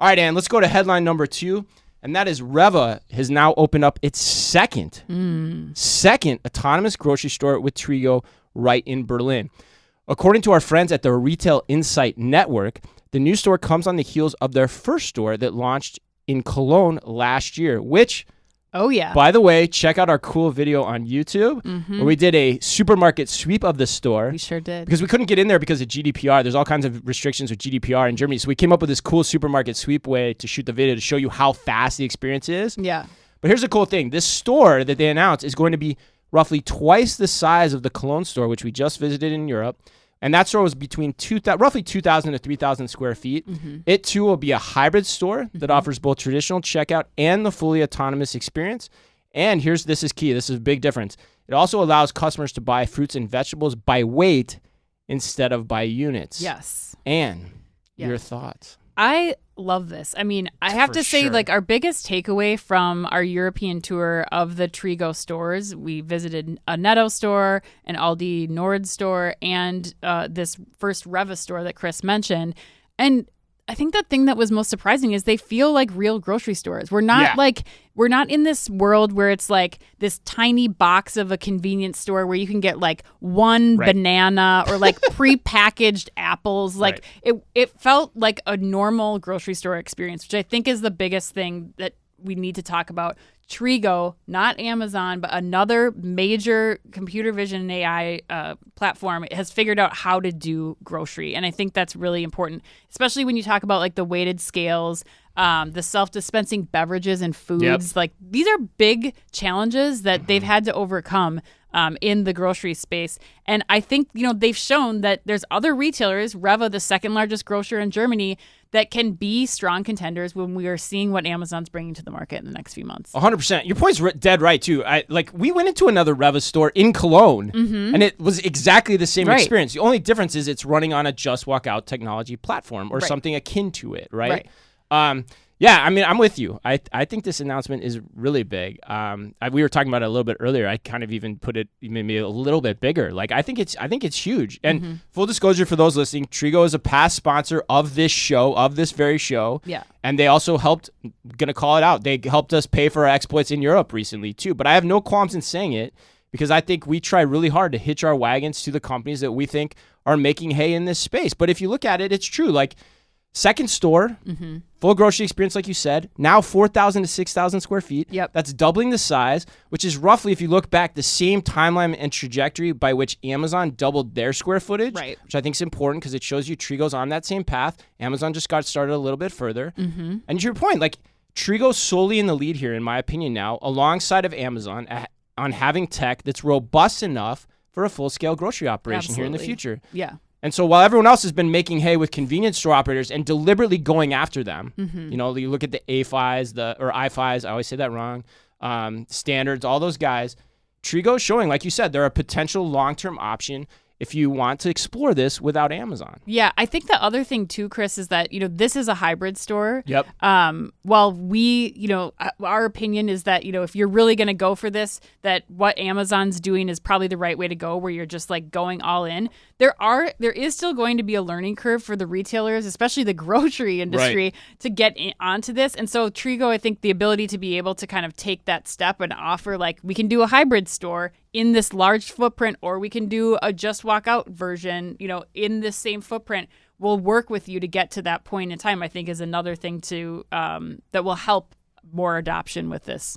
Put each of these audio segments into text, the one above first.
All right, Ann, let's go to headline number 2. And that is Rewe has now opened up its second autonomous grocery store with Trigo right in Berlin. According to our friends at the Retail Insight Network, the new store comes on the heels of their first store that launched in Cologne last year, which, by the way, check out our cool video on YouTube where we did a supermarket sweep of the store. We sure did. Because we couldn't get in there because of GDPR. There's all kinds of restrictions with GDPR in Germany. So we came up with this cool supermarket sweep way to shoot the video to show you how fast the experience is. Yeah. But here's the cool thing. This store that they announced is going to be roughly twice the size of the Cologne store, which we just visited in Europe. And that store was between roughly 2,000 to 3,000 square feet. It, too, will be a hybrid store that offers both traditional checkout and the fully autonomous experience. And this is key. This is a big difference. It also allows customers to buy fruits and vegetables by weight instead of by units. Yes. Ann, your thoughts? I love this. I mean, I have to say, like, our biggest takeaway from our European tour of the Trigo stores, we visited a Netto store, an Aldi Nord store, and this first Rewe store that Chris mentioned. And I think the thing that was most surprising is they feel like real grocery stores. We're not we're not in this world where it's like this tiny box of a convenience store where you can get like one banana or like prepackaged apples. Like it felt like a normal grocery store experience, which I think is the biggest thing that we need to talk about. Trigo, not Amazon, but another major computer vision and AI platform, has figured out how to do grocery. And I think that's really important, especially when you talk about like the weighted scales, the self-dispensing beverages and foods. Like these are big challenges that they've had to overcome in the grocery space. And I think, they've shown that there's other retailers, Rewe, the second largest grocer in Germany, that can be strong contenders when we are seeing what Amazon's bringing to the market in the next few months. 100%. Your point's dead right, too. We went into another Rewe store in Cologne, and it was exactly the same experience. The only difference is it's running on a Just Walk Out technology platform or something akin to it, right? Yeah, I mean, I'm with you. I think this announcement is really big. We were talking about it a little bit earlier. I kind of even put it maybe a little bit bigger. Like I think it's huge. And full disclosure for those listening, Trigo is a past sponsor of this show, of this very show. Yeah. And they also gonna call it out. They helped us pay for our exploits in Europe recently too. But I have no qualms in saying it because I think we try really hard to hitch our wagons to the companies that we think are making hay in this space. But if you look at it, it's true. Like second store, full grocery experience, like you said, now 4,000 to 6,000 square feet. Yep. That's doubling the size, which is roughly, if you look back, the same timeline and trajectory by which Amazon doubled their square footage, which I think is important because it shows you Trigo's on that same path. Amazon just got started a little bit further. And to your point, like Trigo's solely in the lead here, in my opinion now, alongside of Amazon on having tech that's robust enough for a full-scale grocery operation here in the future. Yeah. And so while everyone else has been making hay with convenience store operators and deliberately going after them, you look at the AFIs, or IFIs, I always say that wrong, Standards, all those guys, Trigo's showing, like you said, they're a potential long-term option if you want to explore this without Amazon. Yeah, I think the other thing too, Chris, is that, this is a hybrid store. Yep. While we, our opinion is that, if you're really going to go for this, that what Amazon's doing is probably the right way to go, where you're just like going all in. There is still going to be a learning curve for the retailers, especially the grocery industry, to get onto this. And so Trigo, I think the ability to be able to kind of take that step and offer, like, we can do a hybrid store in this large footprint, or we can do a Just Walk Out version, in this same footprint, will work with you to get to that point in time, I think is another thing to that will help more adoption with this.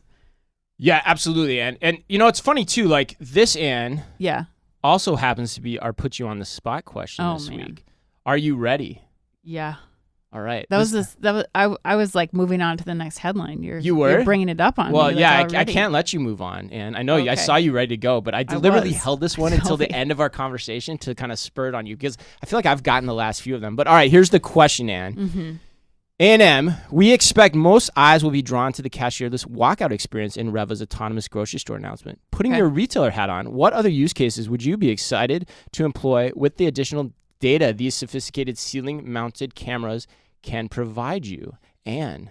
Yeah, absolutely. And it's funny too, like this, Ann, also happens to be our put you on the spot question this week. Are you ready? Yeah. All right. I was like moving on to the next headline. You're bringing it up on me. Well, yeah, I can't let you move on. And I know I saw you ready to go, but I deliberately held this one until the end of our conversation to kind of spur it on you because I feel like I've gotten the last few of them. But all right, here's the question, Ann. A&M, we expect most eyes will be drawn to the cashierless walkout experience in Rewe's autonomous grocery store announcement. Putting your retailer hat on, what other use cases would you be excited to employ with the additional data these sophisticated ceiling-mounted cameras can provide you? Ann?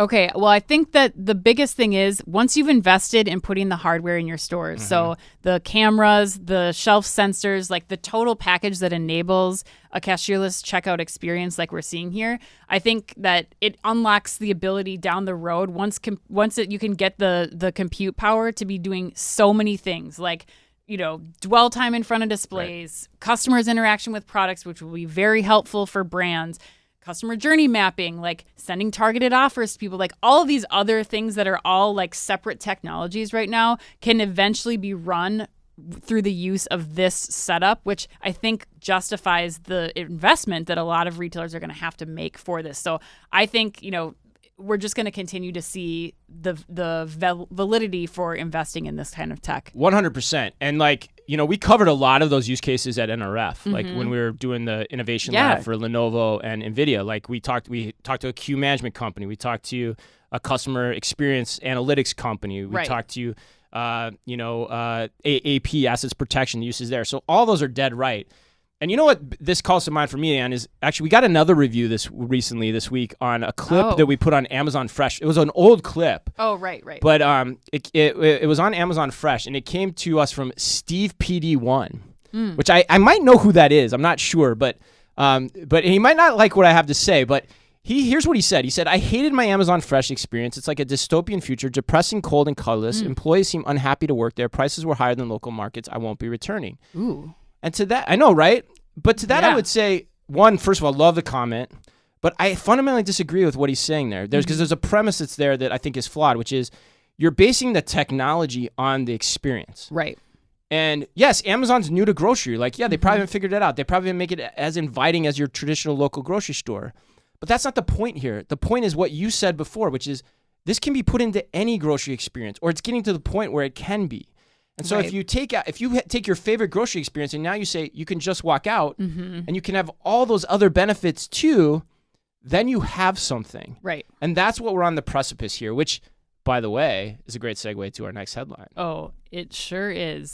Okay, well, I think that the biggest thing is once you've invested in putting the hardware in your stores, so the cameras, the shelf sensors, like the total package that enables a cashierless checkout experience like we're seeing here, I think that it unlocks the ability down the road once you can get the compute power to be doing so many things like, you know, dwell time in front of displays, customers' interaction with products, which will be very helpful for brands, customer journey mapping, like sending targeted offers to people, like all of these other things that are all like separate technologies right now can eventually be run through the use of this setup, which I think justifies the investment that a lot of retailers are going to have to make for this. So I think, you know, we're just going to continue to see the validity for investing in this kind of tech. 100%. And like, you know, we covered a lot of those use cases at NRF, like when we were doing the innovation lab for Lenovo and NVIDIA. Like we talked to a queue management company. We talked to a customer experience analytics company. We talked to, AP, assets protection uses there. So all those are dead right. And you know what this calls to mind for me, Ann, is actually we got another review this week on a clip that we put on Amazon Fresh. It was an old clip. Oh, right. But it was on Amazon Fresh, and it came to us from Steve PD1, which I might know who that is. I'm not sure, but he might not like what I have to say. But here's what he said. He said, "I hated my Amazon Fresh experience. It's like a dystopian future, depressing, cold, and colorless. Employees seem unhappy to work there. Prices were higher than local markets. I won't be returning." Ooh. And to that, I know, right? But to that, I would say, one, first of all, love the comment, but I fundamentally disagree with what he's saying there. Because there's a premise that's there that I think is flawed, which is you're basing the technology on the experience. Right. And yes, Amazon's new to grocery. Like, yeah, they probably haven't figured it out. They probably didn't make it as inviting as your traditional local grocery store. But that's not the point here. The point is what you said before, which is this can be put into any grocery experience, or it's getting to the point where it can be. And so if you take your favorite grocery experience and now you say you can just walk out and you can have all those other benefits too, then you have something. Right. And that's what we're on the precipice here, which, by the way, is a great segue to our next headline. Oh, it sure is.